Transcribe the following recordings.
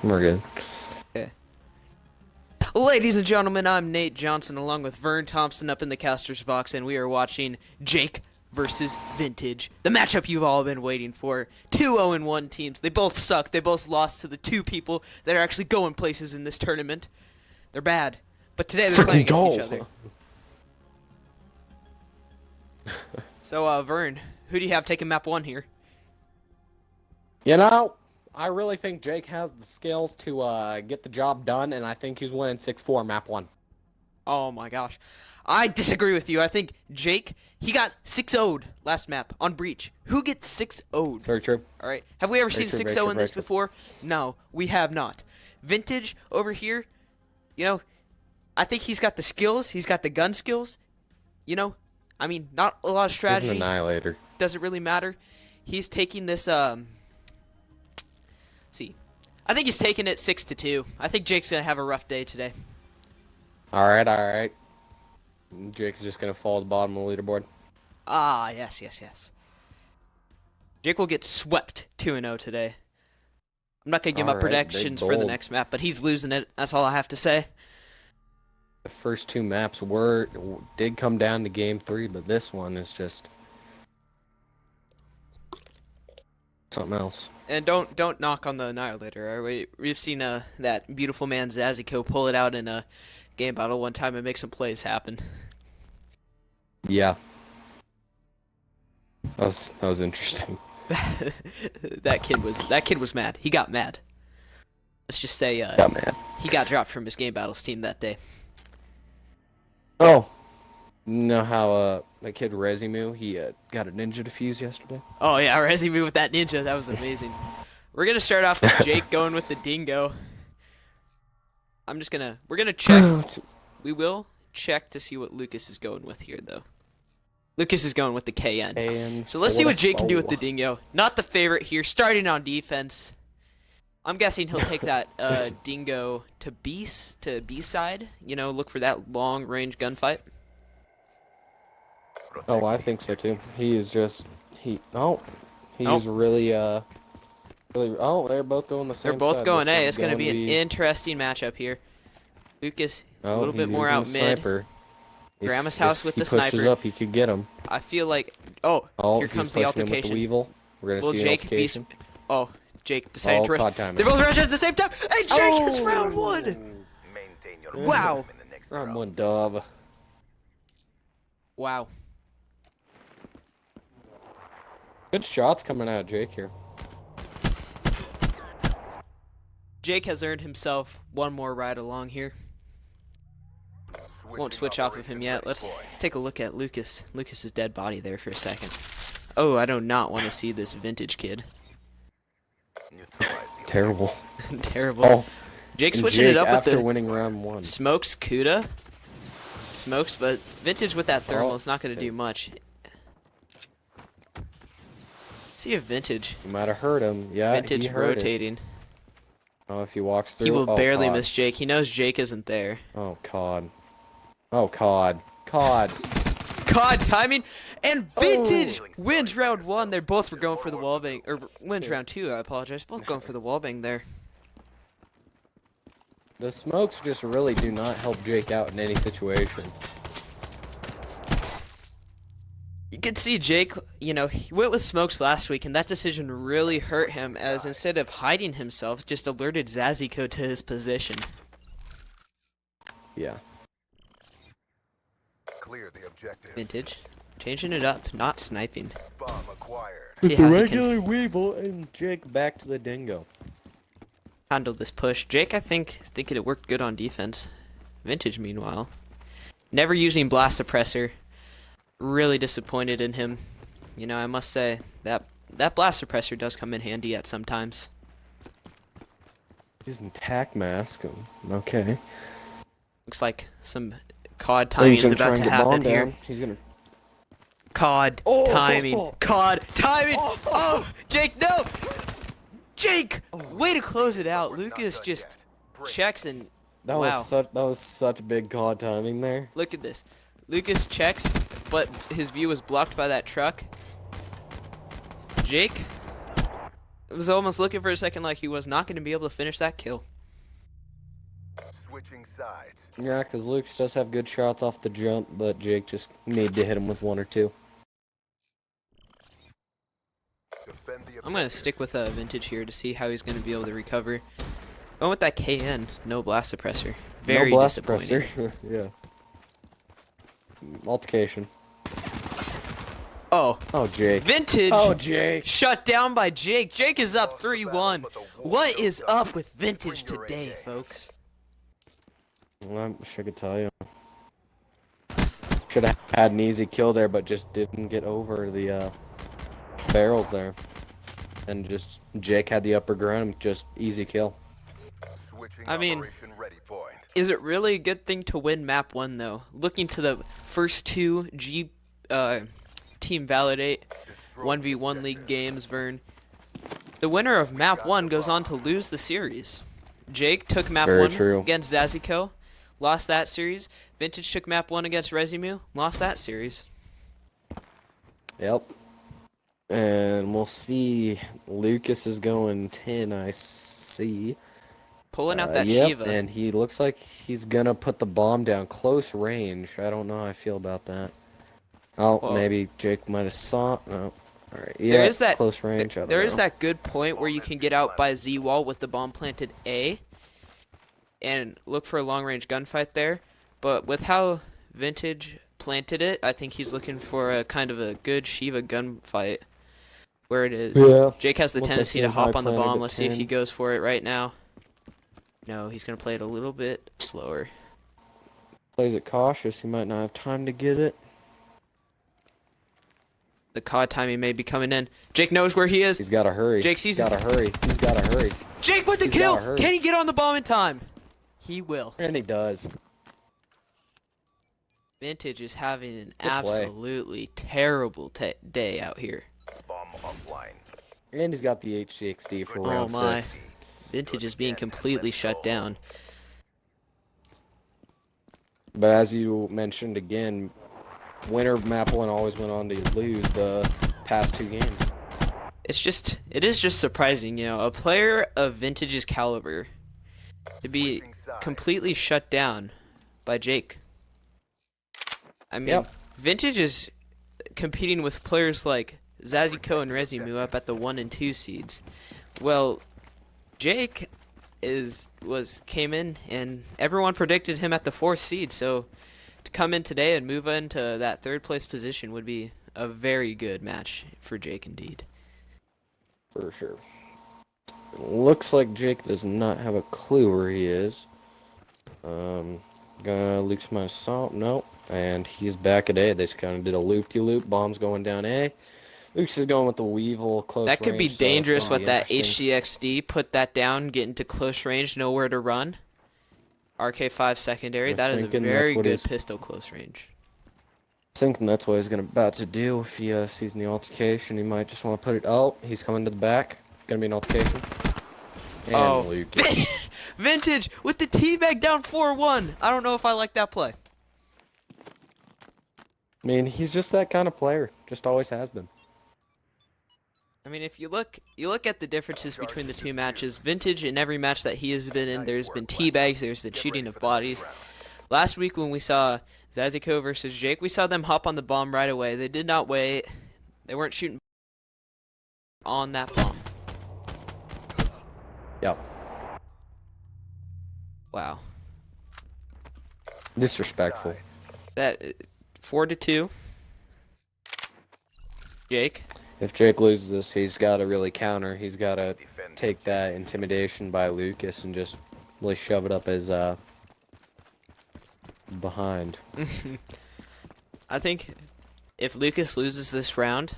We're good. Okay. Ladies and gentlemen, I'm Nate Johnson along with Vern Thompson up in the caster's box, and we are watching Jake versus Vintage. The matchup you've all been waiting for. Two 0-1 teams. They both suck. They both lost to the two people that are actually going places in this tournament. They're bad. But today they're playing against each other. So, Vern, who do you have taking map 1 here? You know, I really think Jake has the skills to get the job done, and I think he's winning 6-4 map 1. Oh my gosh. I disagree with you. I think Jake, he got 6-0'd last map on Breach. Who gets 6-0'd? Very true. Alright. Have we ever Very seen true, 6-0 very in this true. before? No, we have not. Vintage over here, you know, I think he's got the skills. He's got the gun skills. You know, I mean, not a lot of He's strategy. an annihilator. Doesn't really matter. He's taking this, see. I think he's taking it 6-2. I think Jake's going to have a rough day today. Alright, alright. Jake's just gonna fall to the bottom of the leaderboard. Ah, yes, yes, yes. Jake will get swept 2-0 today. I'm not going to give up Alright, big predictions for the bold. next map, but he's losing it. That's all I have to say. The first two maps did come down to game 3, but this one is just something else. And don't knock on the Annihilator. We've seen that beautiful man Zaziko pull it out in a game battle one time and make some plays happen. Yeah. That was interesting. that kid was mad. He got mad. Let's just say Got mad. he got dropped from his game battles team that day. Oh. You know how that kid Rezimu, he got a ninja defuse yesterday? Oh yeah, Rezimu with that ninja. That was amazing. We're gonna start off with Jake going with the dingo. We're gonna check. We will check to see what Lucas is going with here, though. Lucas is going with the KN. And So let's see what Jake can do with the dingo. Not the favorite here, starting on defense. I'm guessing he'll take that dingo to B side. You know, look for that long range gunfight. Oh, I think so too. He is just he's Oh. really oh, they're both going the same They're both side. going This A. is It's gonna be an be- interesting matchup here. Lucas a Oh, little bit he's more using out the mid. sniper. Grandma's house with he the pushes sniper. up, he could get him. I feel like here He's comes the pushing him with the altercation. Weevil. We're gonna Will see an Jake be? altercation. Oh, Jake decided Oh, to rush. COD timing. They're both rushing at the same time. And Jake is Oh! round 1. Maintain your Wow. momentum in the next Round round. 1 dub. Wow. Good shots coming out of Jake here. Jake has earned himself one more ride along here. Won't switch off of him yet. Let's take a look at Lucas. Lucas's dead body there for a second. Oh, I do not want to see this Vintage kid. Terrible. Terrible. Oh, Jake and switching Jake it up with after the winning round 1. smokes Kuda. Smokes, but Vintage with that thermal Oh, is not going to do much. See if Vintage. You might have hurt him. Yeah, Vintage he heard it. rotating. Oh, if he walks through. He will oh, barely COD. miss Jake. He knows Jake isn't there. Oh, COD. Oh, COD. COD. COD timing, and Vintage wins round 1. They both were going for the wallbang, or wins round 2. I apologize. Both going for the wallbang there. The smokes just really do not help Jake out in any situation. You could see Jake, you know, he went with smokes last week, and that decision really hurt him, as instead of hiding himself, just alerted Zaziko to his position. Yeah. Clear the objective. Vintage, changing it up, not sniping. Bomb acquired. See how he can Weevil and Jake back to the dingo. handle this push. Jake, I think it worked good on defense. Vintage, meanwhile, never using blast suppressor. Really disappointed in him. You know, I must say that blast suppressor does come in handy at some times. Using tac mask. Okay. Looks like some COD timing is about to happen here. He's gonna. COD Oh! timing. COD timing. Oh, Jake, no! Jake! Way to close it out. Lucas just checks and That wow. was such big COD timing there. Look at this. Lucas checks, but his view was blocked by that truck. Jake was almost looking for a second like he was not going to be able to finish that kill. Switching sides. Yeah, because Lucas does have good shots off the jump, but Jake just needed to hit him with one or two. Defend the I'm going to stick with Vintage here to see how he's going to be able to recover. Going with that KN, no blast suppressor. Very no blast disappointing. suppressor. Yeah. Multiplication. Oh, Oh, Jake. Vintage Oh, Jake. shut down by Jake. Jake is up 3-1. What is up with Vintage today, folks? Well, I wish I could tell you. Should have had an easy kill there, but just didn't get over the barrels there. And just Jake had the upper ground, just easy kill. Switching I mean, operation ready point. Is it really a good thing to win map 1 though? Looking to the first two Team Validate 1v1 league games, Vern. The winner of map 1 goes on to lose the series. Jake took map Very 1 true. against Zaziko, lost that series. Vintage took map 1 against Rezimu, lost that series. Yep. And we'll see. Lucas is going 10, I see. Pulling out that Yep, Shiva. and he looks like he's gonna put the bomb down close range. I don't know how I feel about that. Oh, Well, maybe Jake might have saw. No. All right. Yeah, there is that close range. I don't there is know. that good point where you can get out by Z wall with the bomb planted A and look for a long range gunfight there. But with how Vintage planted it, I think he's looking for a kind of a good Shiva gunfight where it is. Yeah. Jake has the Looks like tendency he to has hop high on the planted bomb. at Let's see if 10. he goes for it right now. No, he's gonna play it a little bit slower. Plays it cautious. He might not have time to get it. The COD timing may be coming in. Jake knows where he is. He's got to hurry. Jake sees- He's got to hurry. He's got to hurry. Jake with the He's kill. gotta hurry. Can he get on the bomb in time? He will. And he does. Vintage is having an play. absolutely terrible day out here. Bomb offline. And he's got the HCXD for Oh round my. 6. Vintage is being completely shut down. But as you mentioned again, winner of map 1 always went on to lose the past 2 games. It is just surprising, you know, a player of Vintage's caliber to be Switching sides. completely shut down by Jake. I mean, Yep. Vintage is competing with players like Zaziko and Rezimu up at the 1 and 2 seeds. Well, Jake came in and everyone predicted him at the 4th seed, so to come in today and move into that 3rd place position would be a very good match for Jake indeed. For sure. Looks like Jake does not have a clue where he is. Gonna Luke's my assault. Nope. And he's back at A. They just kind of did a loop-de-loop. Bombs going down A. Luke's is going with the Weevil close That could be range, so it's dangerous gonna with be that interesting. HCXD. Put that down, get into close range, nowhere to run. RK5 secondary. I'm That is a thinking very that's what good he's- pistol close range. Thinking that's what he's about to do. If he sees the altercation, he might just want to put it. Oh, he's coming to the back. Gonna be an altercation. And Oh. Lucas. Vintage with the teabag down 4-1. I don't know if I like that play. I mean, he's just that kind of player. Just always has been. I mean, if you look at the differences between the two matches. Vintage in every match that he has been in, there's been teabags, there's been shooting of bodies. Last week when we saw Zaziko versus Jake, we saw them hop on the bomb right away. They did not wait. They weren't shooting on that bomb. Yep. Wow. Disrespectful. That 4-2. Jake. If Jake loses this, he's got to really counter. He's got to Defend take that intimidation by Lucas and just really shove it up his behind. I think if Lucas loses this round,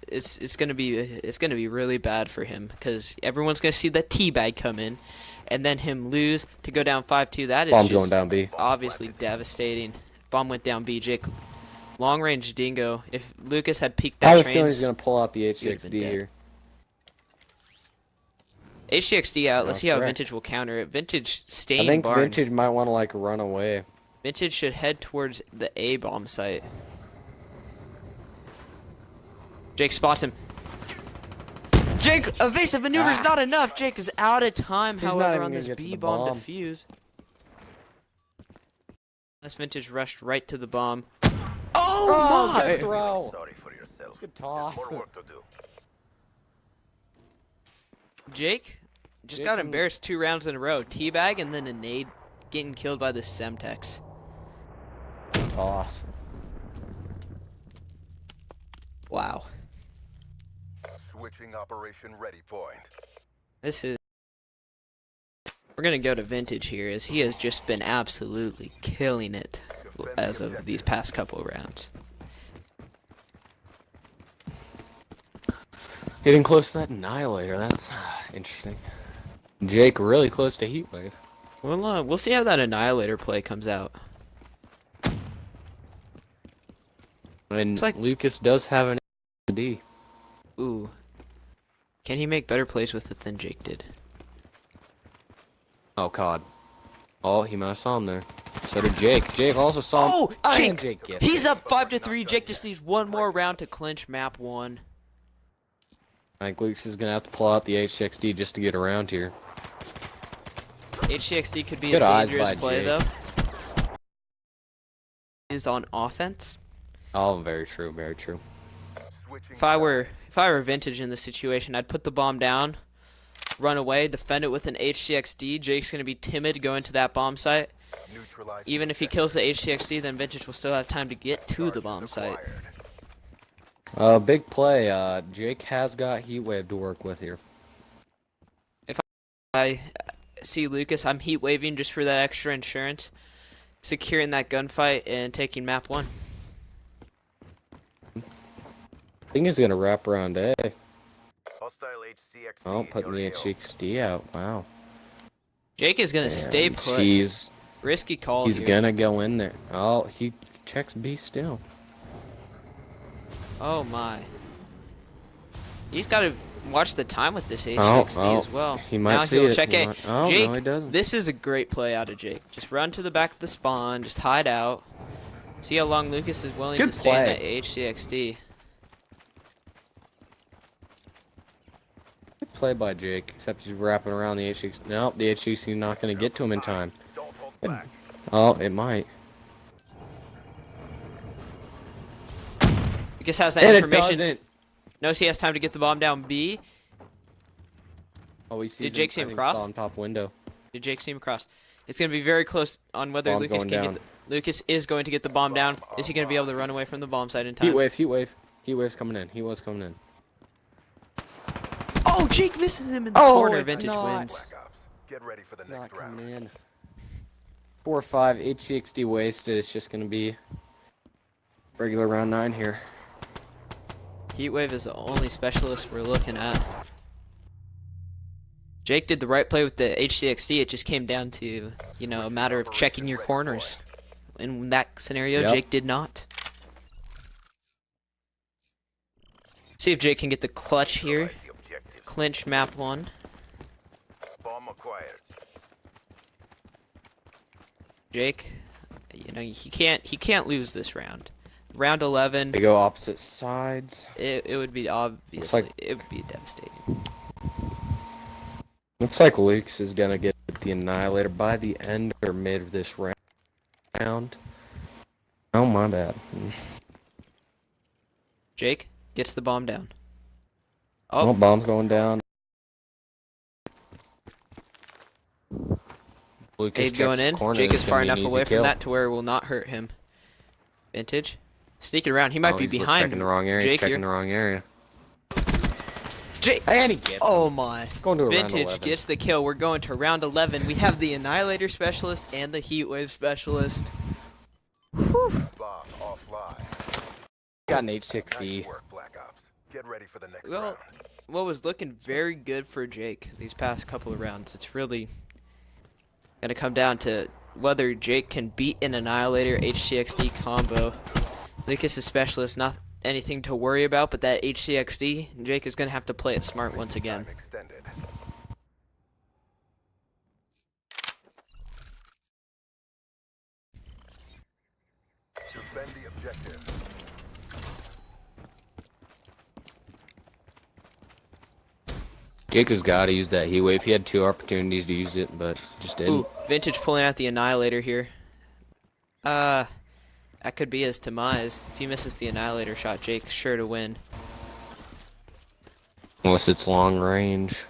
it's gonna be really bad for him because everyone's gonna see that teabag come in, and then him lose to go down 5-2. That is Bomb's just going down B. obviously devastating. Bomb went down B. Jake, long range dingo. If Lucas had peeked I that have a feeling he's train, going to pull out the would've HCXD been dead. here. HCXD out. Let's No, see how correct. Vintage will counter it. Vintage I staying think barn. Vintage might want to like run away. Vintage should head towards the A bomb site. Jake spots him. Jake, evasive maneuver's not enough. Jake is out of time, He's not however, even on gonna this get to the B-bomb bomb. defuse. This Vintage rushed right to the bomb. Oh, my! good throw. Sorry for yourself. Good There's toss. more work to do. Jake just Jake got and- embarrassed 2 rounds in a row. Teabag and then a nade getting killed by the Semtex. Toss. Wow. Switching operation ready point. This is... We're gonna go to Vintage here, as he has just been absolutely killing it as of these past couple rounds. Getting close to that Annihilator. That's interesting. Jake really close to Heatwave. Well, we'll see how that Annihilator play comes out. And It's like- Lucas does have an D. Ooh. Can he make better plays with it than Jake did? Oh, COD. Oh, he might have saw him there. So did Jake. Jake also saw him. Oh, And Jake! gets He's it. up 5-3. Jake just needs one more round to clinch map 1. I think Lucas is going to have to pull out the H6D just to get around here. HCXD could be Good a eyes dangerous by play, Jake. though. Is on offense. Oh, very true, very true. Switching If I were sides. Vintage in this situation, I'd put the bomb down, run away, defend it with an HCXD. Jake's gonna be timid going to that bomb site. Neutralize Even if he kills the HCXD, then Vintage will still have time to get to the bomb site. Big play. Jake has got Heatwave to work with here. I see Lucas. I'm heat waving just for that extra insurance, securing that gunfight and taking map 1. I think he's going to wrap around A. Hostile HCXD Oh, in putting your the AO. HXD out. Wow. Jake is gonna stay And put. He's Risky call he's here. gonna go in there. Oh, he checks B still. Oh my. He's got to watch the time with this Oh, HXD as well. he might now see he'll it. check He A. might- oh, Jake, no, he doesn't. this is a great play out of Jake. Just run to the back of the spawn, just hide out. See how long Lucas is willing Good to stay in play. that HCXD. Good play by Jake, except he's wrapping around the HX. Nope, the HXD not gonna get to him in time. Don't hold back. Oh, it might. Lucas has that And it information. doesn't. Knows he has time to get the bomb down B. Oh, he sees Did Jake see I him think cross? Saw him top window. Did Jake see him across? It's going to be very close on whether Bomb Lucas going can down. get Lucas is going to get the bomb down. Is he going to be able to run away from the bomb site in time? Heatwave. Heatwave's coming in. He was coming in. Oh, Jake misses him in the Oh, corner. it's Vintage not. wins. Black Ops. Get ready for the Not next round. coming in. 4-5 HCXD wasted. It's just gonna be regular round 9 here. Heatwave is the only specialist we're looking at. Jake did the right play with the HCXD. It just came down to, you know, a matter of checking your corners. In that scenario, Yep. Jake did not. See if Jake can get the clutch here. Neutralize the objective. Clinch map 1. Bomb acquired. Jake, you know, he can't lose this round. Round 11, They go opposite sides. it would be obviously, like- it would be devastating. Looks like Lucas is gonna get the Annihilator by the end or mid of this round. Oh, my bad. Jake gets the bomb down. Oh, Oh, bomb's going down. Lucas Abe checks going his in. corner. Jake It's is gonna far be an enough easy away kill. from that to where it will not hurt him. Vintage. Sneaking around. He might Oh, be he's behind checking the wrong area. He's Jake checking here. the wrong area. Jake. And he gets him. Oh my. Going to a round Vintage 11. gets the kill. We're going to round 11. We have the Annihilator specialist and the Heatwave specialist. Bomb offline. Got an H6D. Nice work, Black Ops. Get ready for the next Well, round. what was looking very good for Jake these past couple of rounds. It's really going to come down to whether Jake can beat an Annihilator HCXD combo. Lucas is specialist, not anything to worry about, but that HCXD, Jake is going to have to play it smart once again. Time extended. Defend the objective. Jake has got to use that heat wave. He had 2 opportunities to use it, but just didn't. Ooh, Vintage pulling out the Annihilator here. That could be his demise. If he misses the Annihilator shot, Jake's sure to win. Unless it's long range.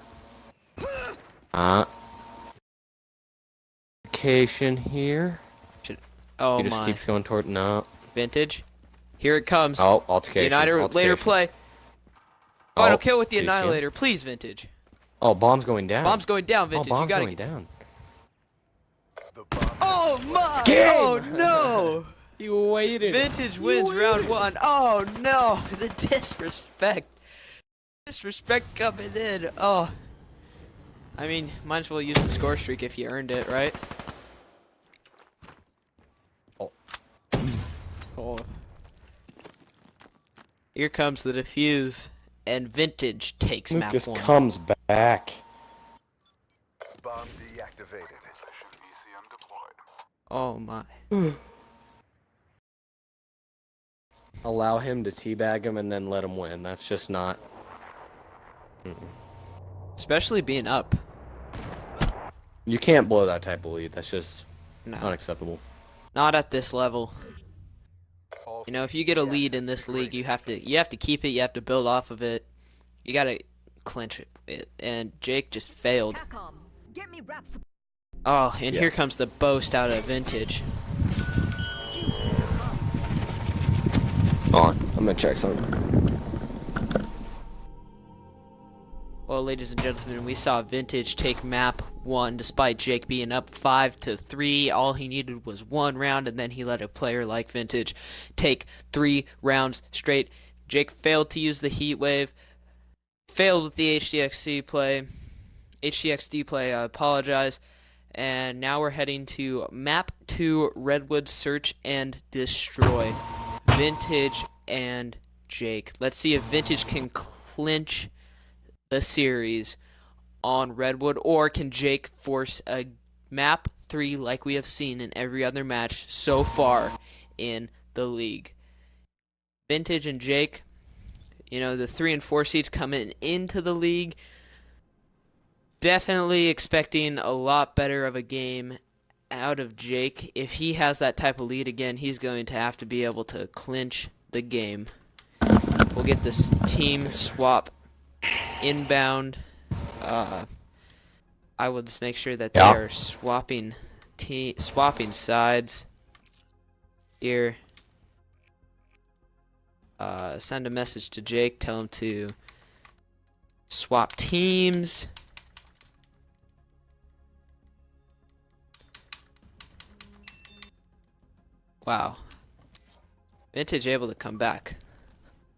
Vacation here. Oh He just my. keeps going toward. No. Vintage. Here it comes. Oh, The altercation. Annihilator play. Oh, Oh, don't kill with the did you see him? Annihilator. Please, Vintage. Oh, bomb's going down. Bomb's going down, Oh, Vintage. bomb's you gotta going down. The bomb. Oh my! game! Oh no! You waited. Vintage wins round 1. Oh no! The disrespect. Disrespect coming in. Oh. I mean, might as well use the score streak if you earned it, right? Oh. Oh. Here comes the defuse, and Vintage takes map Lucas 1. comes back. Bomb deactivated. Session ECM deployed. Oh my. Allow him to teabag him and then let him win. That's just not. Especially being up. You can't blow that type of lead. That's just No. unacceptable. Not at this level. All You know, if you get a lead in assets this league, ready. you have to keep it. You have to build off of it. You gotta clinch it. And Jake just failed. Capcom, get me rap support. Oh, and Yeah. here comes the boast out of Vintage. Hold on. I'm gonna check something. Well, ladies and gentlemen, we saw Vintage take map 1 despite Jake being up 5-3. All he needed was 1 round, and then he let a player like Vintage take 3 rounds straight. Jake failed to use the heat wave, failed with the HDXD play. I apologize. And now we're heading to map 2, Redwood Search and Destroy. Vintage and Jake. Let's see if Vintage can clinch the series on Redwood, or can Jake force a map 3 like we have seen in every other match so far in the league. Vintage and Jake, you know, the 3 and 4 seeds coming into the league, definitely expecting a lot better of a game out of Jake. If he has that type of lead again, he's going to have to be able to clinch the game. We'll get this team swap inbound. I will just make sure that they Yeah. are swapping sides here. Send a message to Jake, tell him to swap teams. Wow. Vintage able to come back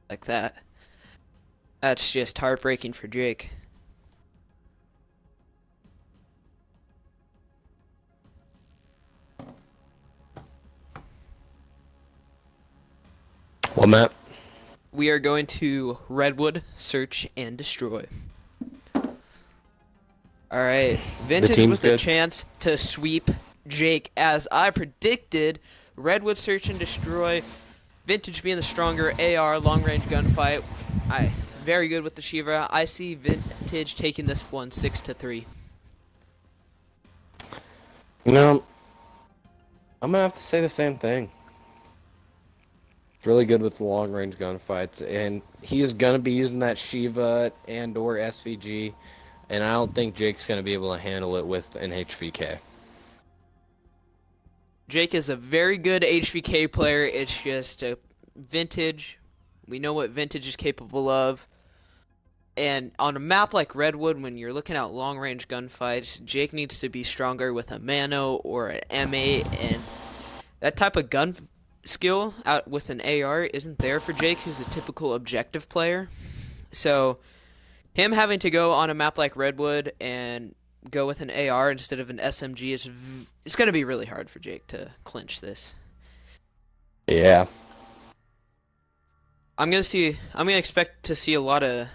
like that. That's just heartbreaking for Jake. What map? We are going to Redwood, Search, and Destroy. Alright, Vintage team's with a good. chance to sweep Jake. As I predicted, Redwood, Search, and Destroy. Vintage being the stronger AR, long-range gunfight. Very good with the Shiva. I see Vintage taking this one 6-3. You know, I'm gonna have to say the same thing. It's really good with the long range gunfights, and he's gonna be using that Shiva and or SVG, and I don't think Jake's gonna be able to handle it with an HVK. Jake is a very good HVK player. It's just a Vintage. We know what Vintage is capable of. And on a map like Redwood, when you're looking at long-range gunfights, Jake needs to be stronger with a Mano or an M8, and that type of gun skill out with an AR isn't there for Jake, who's a typical objective player. So him having to go on a map like Redwood and go with an AR instead of an SMG it's going to be really hard for Jake to clinch this. Yeah. I'm going to expect to see a lot of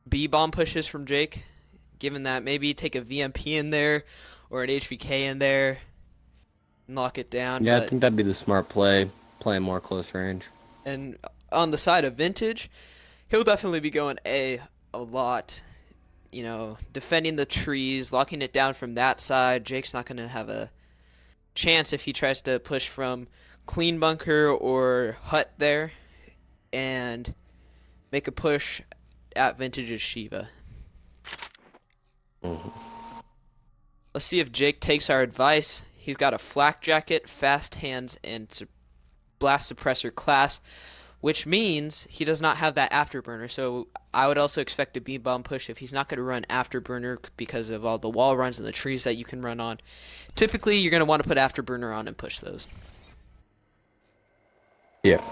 B bomb pushes from Jake, given that maybe take a VMP in there or an HVK in there, knock it down. Yeah, I but- think that'd be the smart play, playing more close range. And on the side of Vintage, he'll definitely be going A a lot. you know, defending the trees, locking it down from that side. Jake's not going to have a chance if he tries to push from clean bunker or hut there and make a push at Vintage's Shiva. Let's see if Jake takes our advice. He's got a flak jacket, fast hands, and blast suppressor class, which means he does not have that afterburner. So I would also expect a beam bomb push if he's not going to run afterburner because of all the wall runs and the trees that you can run on. Typically, you're going to want to put afterburner on and push those. Yeah.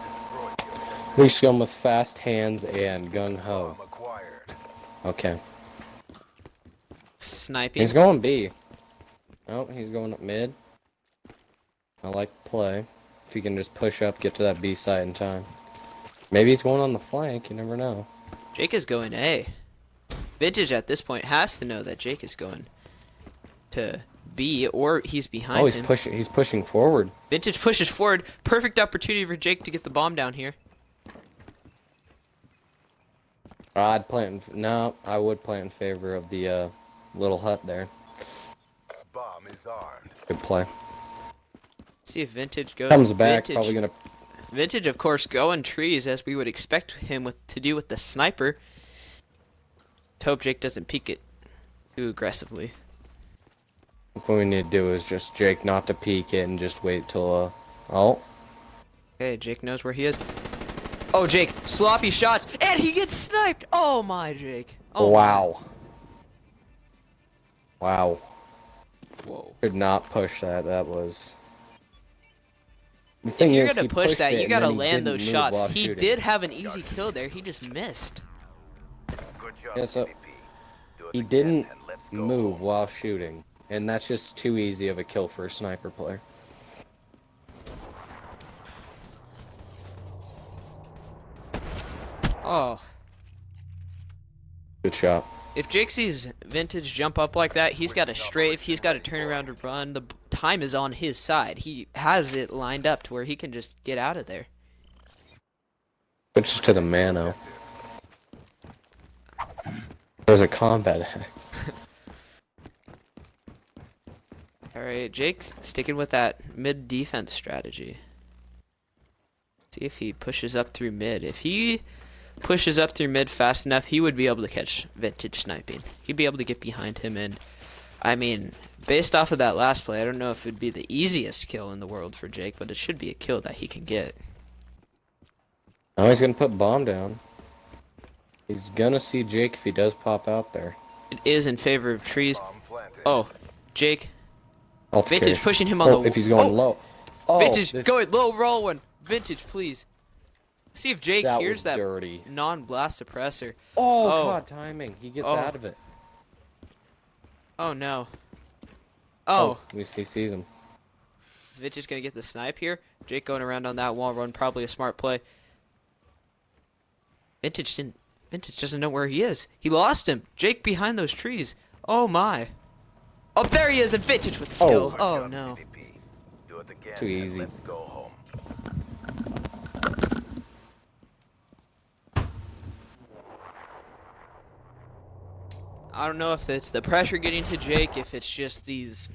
He's going with fast hands and gung ho. Bomb acquired. Okay. Sniping. He's going B. Oh, he's going up mid. I like the play. If he can just push up, get to that B side in time. Maybe he's going on the flank, you never know. Jake is going A. Vintage at this point has to know that Jake is going to B, or he's behind Oh, he's him. pushing forward. Vintage pushes forward. Perfect opportunity for Jake to get the bomb down here. I would play in favor of the little hut there. Bomb is armed. Good play. See if Vintage goes. Comes back, Vintage, probably gonna. Vintage, of course, going trees as we would expect him to do with the sniper. Hope Jake doesn't peek it too aggressively. What we need to do is just Jake not to peek it and just wait till oh. Okay, Jake knows where he is. Oh, Jake, sloppy shots, and he gets sniped. Oh my, Jake. Oh Wow. Wow. My. Whoa. Could not push that. That was. The If thing you're is, gonna he push pushed that, it you and gotta then he land those didn't move while shots. He shooting. did have an easy kill there. He just missed. Good job, Yeah, so CDP. Do it He again didn't and let's go move home. while shooting, and that's just too easy of a kill for a sniper player. Oh. Good shot. If Jake sees Vintage jump up like that, he's got to strafe, he's got to turn around and run. The time is on his side. He has it lined up to where he can just get out of there. Switches to the Mano. There's a combat axe. Alright, Jake's sticking with that mid defense strategy. See if he pushes up through mid. If he pushes up through mid fast enough, he would be able to catch Vintage sniping. He'd be able to get behind him, and I mean, based off of that last play, I don't know if it'd be the easiest kill in the world for Jake, but it should be a kill that he can get. Now he's gonna put bomb down. He's gonna see Jake if he does pop out there. It is in favor of trees. Bomb planted. Oh, Jake. Altercation. Vintage pushing him on the... If he's going Oh, low. Oh, Vintage, this- go ahead, low roll one. Vintage, please. See if Jake That hears was that dirty. non-blast suppressor. Oh, Oh. God, timing. He gets Oh. out of it. Oh, no. Oh. At least he sees him. Is Vintage going to get the snipe here? Jake going around on that wall run, probably a smart play. Vintage doesn't know where he is. He lost him. Jake behind those trees. Oh, my. Oh, there he is, and Vintage with the kill. Good Oh, job, no. CDP. Do it again Too and easy. let's go home. I don't know if it's the pressure getting to Jake, if it's just these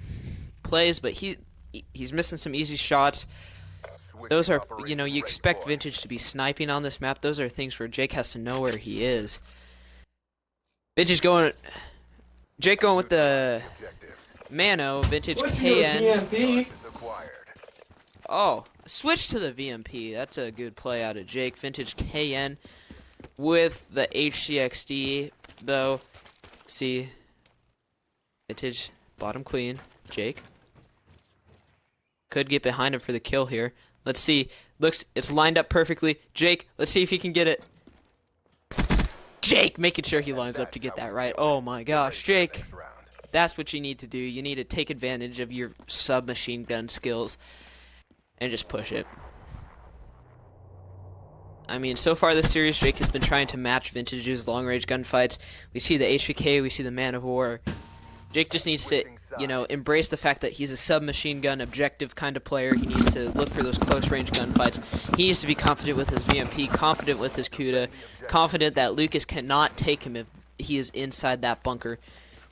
plays, but he's missing some easy shots. Those are, you know, you expect Vintage to be sniping on this map. Those are things where Jake has to know where he is. Jake going with the Objectives. Mano, Vintage KN. Is acquired. Oh, switch to the VMP. That's a good play out of Jake. Vintage KN with the HCXD, though. See, Vintage, bottom clean. Jake could get behind him for the kill here. Let's see. Looks, it's lined up perfectly. Jake, let's see if he can get it. Jake, making sure he lines up to get that right. Oh my gosh, Jake. Next round. That's what you need to do. You need to take advantage of your submachine gun skills and just push it. I mean, so far this series, Jake has been trying to match Vintage's long-range gunfights. We see the HVK, we see the Man of War. Jake just needs to, you know, embrace the fact that he's a submachine gun objective kind of player. He needs to look for those close-range gunfights. He needs to be confident with his VMP, confident with his CUDA, confident that Lucas cannot take him if he is inside that bunker.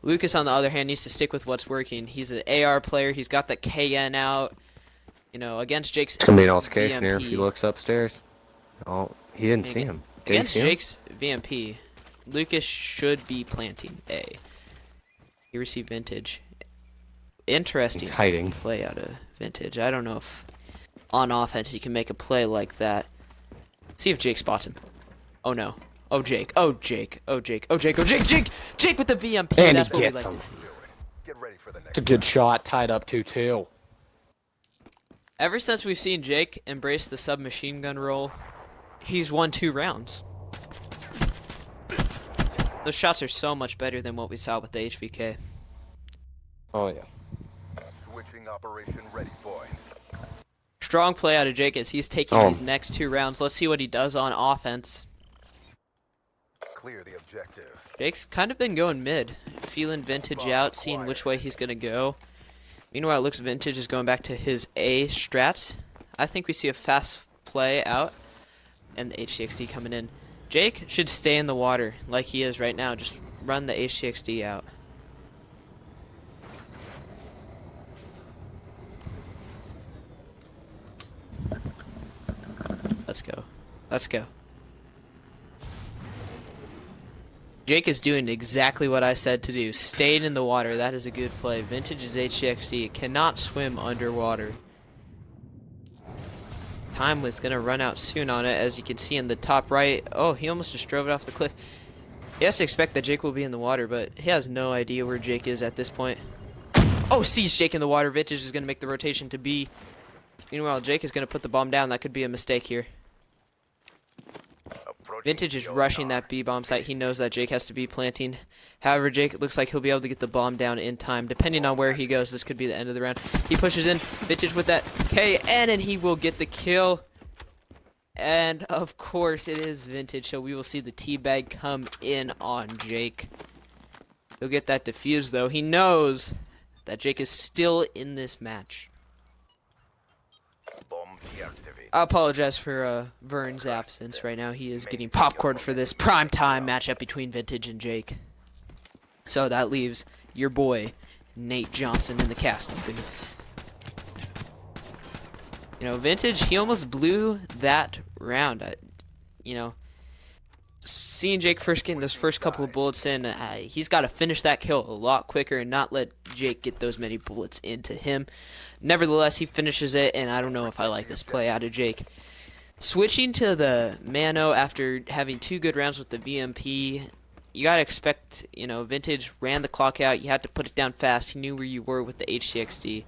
Lucas, on the other hand, needs to stick with what's working. He's an AR player. He's got the KN out. You know, against Jake's It's gonna be an altercation here if he VMP. looks upstairs. Oh, he didn't see him. Did he Against see him? Jake's VMP, Lucas should be planting A. He received Vintage. Interesting He's hiding. play out of Vintage. I don't know if on offense he can make a play like that. See if Jake spots him. Oh no. Oh Jake. Oh Jake. Oh Jake. Oh Jake. Oh Jake. Jake. Jake with the VMP. And That's he what we gets like him. to see. Get ready for the next. It's a good shot, tied up 2-2. Ever since we've seen Jake embrace the submachine gun role, he's won 2 rounds. Those shots are so much better than what we saw with the HVK. Oh yeah. Switching operation ready point. Strong play out of Jake as he's taking Oh. these next 2 rounds. Let's see what he does on offense. Clear the objective. Jake's kind of been going mid, feeling Vintage out, seeing which way he's going to go. Meanwhile, it looks Vintage is going back to his A strat. I think we see a fast play out, and the HCXD coming in. Jake should stay in the water like he is right now. Just run the HCXD out. Let's go. Let's go. Jake is doing exactly what I said to do. Staying in the water. That is a good play. Vintage's HCXD. It cannot swim underwater. Time was going to run out soon on it, as you can see in the top right. Oh, he almost just drove it off the cliff. He has to expect that Jake will be in the water, but he has no idea where Jake is at this point. Oh, sees Jake in the water. Vintage is going to make the rotation to B. Meanwhile, Jake is going to put the bomb down. That could be a mistake here. Approaching Vintage is kill rushing knock. that B-bomb site. He knows that Jake has to be planting. However, Jake looks like he'll be able to get the bomb down in time. Depending on where he goes, this could be the end of the round. He pushes in. Vintage with that KN, and he will get the kill. And, of course, it is Vintage, so we will see the teabag come in on Jake. He'll get that defused, though. He knows that Jake is still in this match. Bomb deactivate. I apologize for Vern's absence right now. He is getting popcorn for this prime time matchup between Vintage and Jake. So that leaves your boy, Nate Johnson, in the casting booth. You know, Vintage, he almost blew that round. You know, seeing Jake first getting those first couple of bullets in, he's got to finish that kill a lot quicker and not let Jake get those many bullets into him. Nevertheless, he finishes it, and I don't know if I like this play out of Jake. Switching to the Mano after having 2 good rounds with the VMP, you got to expect, you know, Vintage ran the clock out. You had to put it down fast. He knew where you were with the HCXD.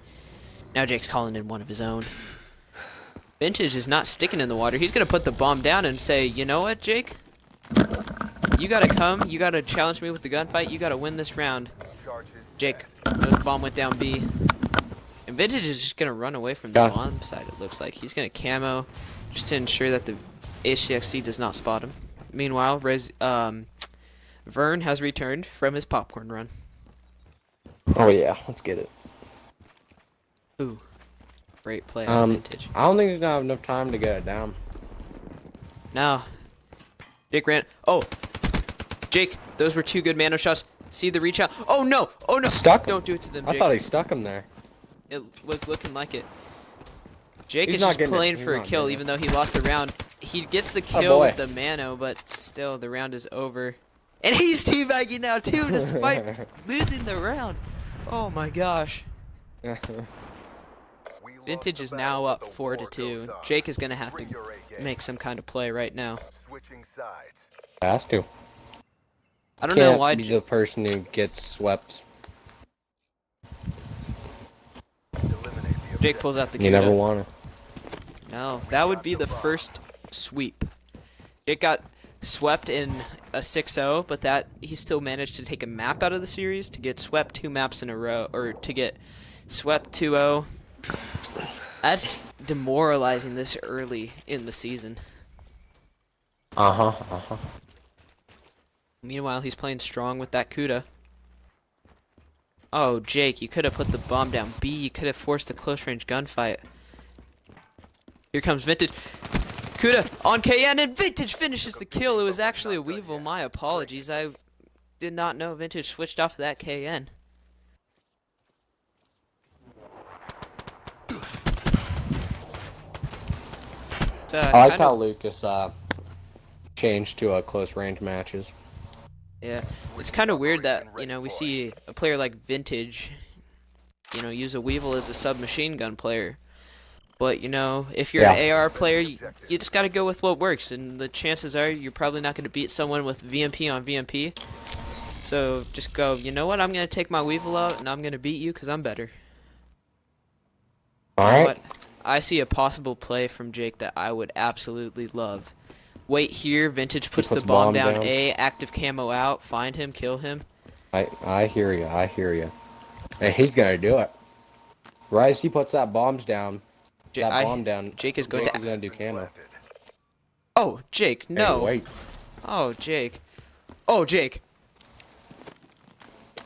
Now Jake's calling in one of his own. Vintage is not sticking in the water. He's going to put the bomb down and say, you know what, Jake? You got to come. You got to challenge me with the gunfight. You got to win this round. Charges set. Jake, the bomb went down B. And Vintage is just going to run away from the Yeah. bomb side, it looks like. He's going to camo just to ensure that the HCXC does not spot him. Meanwhile, Vern has returned from his popcorn run. Oh yeah, let's get it. Ooh. Great play on Vintage. I don't think he's gonna have enough time to get it down. No. Jake ran. Oh. Jake, those were 2 good Mano shots. See the reach out. Oh no! Oh no! Stuck him. Don't do it to them, I Jake. thought he stuck him there. It was looking like it. Jake He's is not just getting it. playing He's for a not kill, getting even though he lost the round. He gets the kill boy. with the Mano, but still, the round is over. And he's teabagging now, too, despite losing the round. Oh my gosh. We lost Vintage the is battle, now up but the 4 to war 2. goes on. Jake is going to have to Bring your A game. make some kind of play right now. Switching sides. Has to. I don't know Can't why. be the person who gets swept. Eliminate the Jake objective. pulls out the You never Kuda. want to. No, that would be the first sweep. Jake got swept in a 6-0, but that he still managed to take a map out of the series to get swept 2 maps in a row, or to get swept 2-0. That's demoralizing this early in the season. Uh-huh. Meanwhile, he's playing strong with that Kuda. Oh, Jake, you could have put the bomb down B. You could have forced the close-range gunfight. Here comes Vintage. Kuda on KN, and Vintage finishes the kill. It was actually a Weevil. My apologies. I did not know Vintage switched off of that KN. I like kinda- how Lucas changed to close range matches. Yeah, it's kind of weird that, you know, we see a player like Vintage, you know, use a Weevil as a submachine gun player. But, you know, if you're an AR player, you just got to go with what works. And the chances are you're probably not going to beat someone with VMP on VMP. So just go, you know what, I'm going to take my Weevil out and I'm going to beat you because I'm better. Alright. But I see a possible play from Jake that I would absolutely love. Wait here, Vintage puts the bomb down A, active camo out, find him, kill him. I hear you. I hear you. And he's gonna do it. Right as he puts that bombs down, Jake is going to... gonna do camo. Oh, Jake, no. Hey, wait. Oh, Jake. Oh, Jake.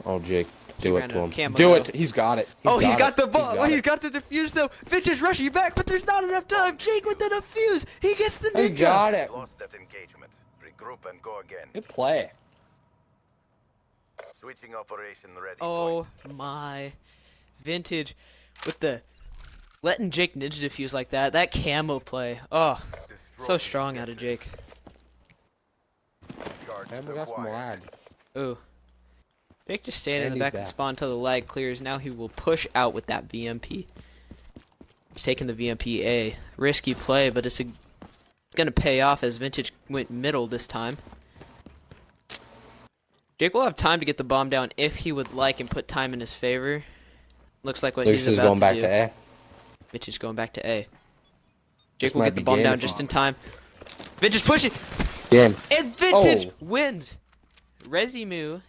Oh, Jake. Do ran it to out him. of camo, Do though. it. He's got it. He's got the He's ball. He's got the defuse though. Vintage rushing back, but there's not enough time. Jake with the defuse. He gets the ninja. He got it. Lost that engagement. Regroup and go again. Good play. Switching operation ready. Oh my. Vintage with the letting Jake ninja defuse like that. That camo play. Oh, so strong out of Jake. And we got some lag. Ooh. Jake just staying in And the he's back of the back. spawn until the lag clears. Now he will push out with that VMP. He's taking the VMP A. Risky play, but it's gonna pay off as Vintage went middle this time. Jake will have time to get the bomb down if he would like and put time in his favor. Looks like what Lucas he's is about going to back do. to A. Vintage going back to A. Jake This will might get the be bomb game down time. just in time. Vintage pushing! Game. And Vintage Oh. wins! Rezimu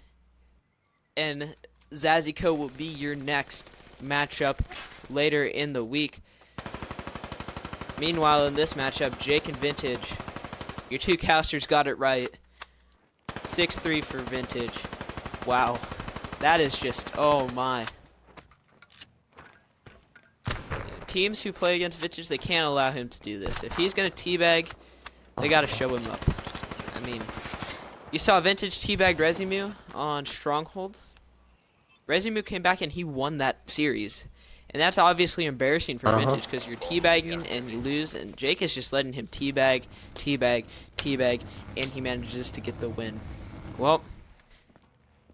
and Zaziko will be your next matchup later in the week. Meanwhile, in this matchup, Jake and Vintage, your two casters got it right. 6-3 for Vintage. Wow. That is just, oh my. Teams who play against Vintage, they can't allow him to do this. If he's going to teabag, they got to show him up. I mean, you saw Vintage teabagged Rezimu on Stronghold. Rezimu came back and he won that series. And that's obviously embarrassing for Vintage because you're teabagging and you lose, and Jake is just letting him teabag, and he manages to get the win. Well,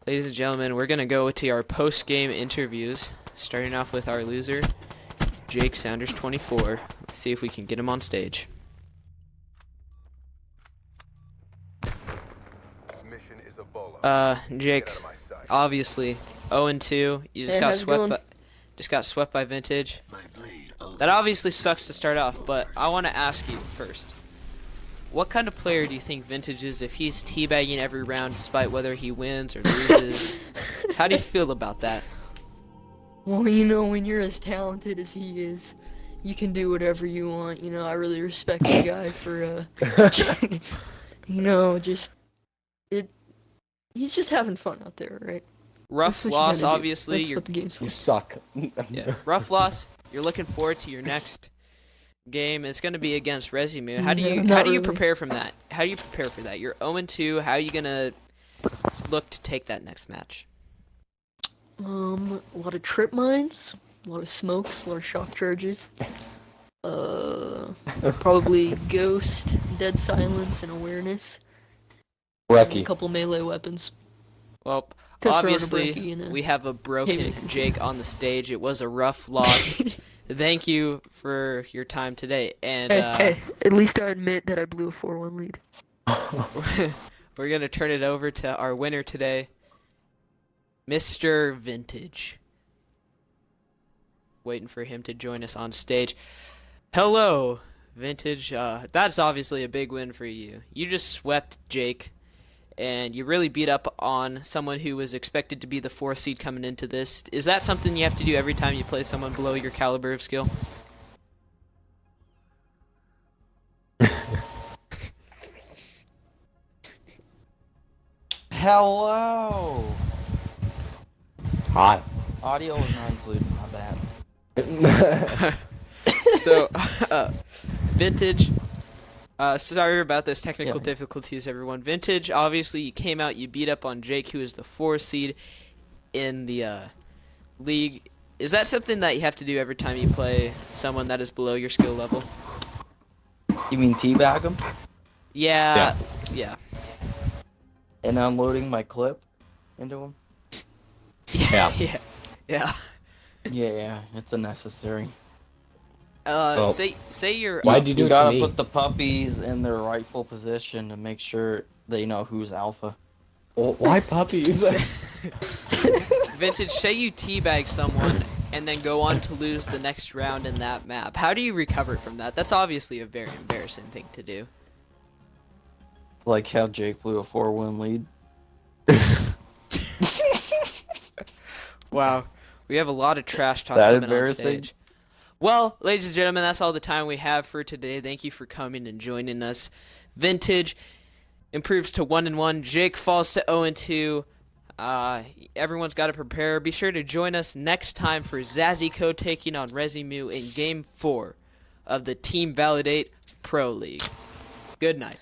ladies and gentlemen, we're going to go to our post-game interviews, starting off with our loser, Jake Sounders 24. Let's see if we can get him on stage. Mission is Ebola. Jake, Get out of my sight. obviously 0-2. You just Hey, got how's it swept going? by, Vintage. That obviously sucks to start off, but I want to ask you first. What kind of player do you think Vintage is if he's teabagging every round despite whether he wins or loses? How do you feel about that? Well, you know, when you're as talented as he is, you can do whatever you want. You know, I really respect the guy for, you know, he's just having fun out there, right? Rough That's what you loss, gotta do. obviously. That's You're, what the game's for. You suck. yeah, rough loss. You're looking forward to your next game. It's going to be against Rezimu. How do you Not really. prepare from that? How do you prepare for that? You're 0-2. How are you going to look to take that next match? A lot of trip mines, a lot of smokes, a lot of shock charges. Probably ghost, dead silence, and awareness. And a Rookie. couple melee weapons. Well, 'Cause we're on a obviously, breaky, you know. we have a broken Haymaker. Jake on the stage. It was a rough loss. Thank you for your time today. And Hey, at least I admit that I blew a 4-1 lead. we're going to turn it over to our winner today, Mr. Vintage. Waiting for him to join us on stage. Hello, Vintage. That's obviously a big win for you. You just swept Jake, and you really beat up on someone who was expected to be the 4th seed coming into this. Is that something you have to do every time you play someone below your caliber of skill? Hello! Hi. Audio was not included, my bad. So, Vintage, Sorry about those technical difficulties, everyone. Vintage, obviously, you came out, you beat up on Jake, who is the 4 seed in the league. Is that something that you have to do every time you play someone that is below your skill level? You mean teabag him? Yeah. And unloading my clip into him? Yeah. Yeah. Yeah, it's unnecessary. Say you're. Why'd you do You it to gotta me? put the puppies in their rightful position to make sure they know who's alpha. Well, why puppies? Vintage, say you teabag someone and then go on to lose the next round in that map. How do you recover from that? That's obviously a very embarrassing thing to do. Like how Jake blew a 4-1 lead. Wow. We have a lot of trash talk That coming on embarrassing? stage. Well, ladies and gentlemen, that's all the time we have for today. Thank you for coming and joining us. Vintage improves to 1-1. Jake falls to 0-2. Everyone's got to prepare. Be sure to join us next time for Zaziko taking on Rezimu in Game 4 of the Team Validate Pro League. Good night.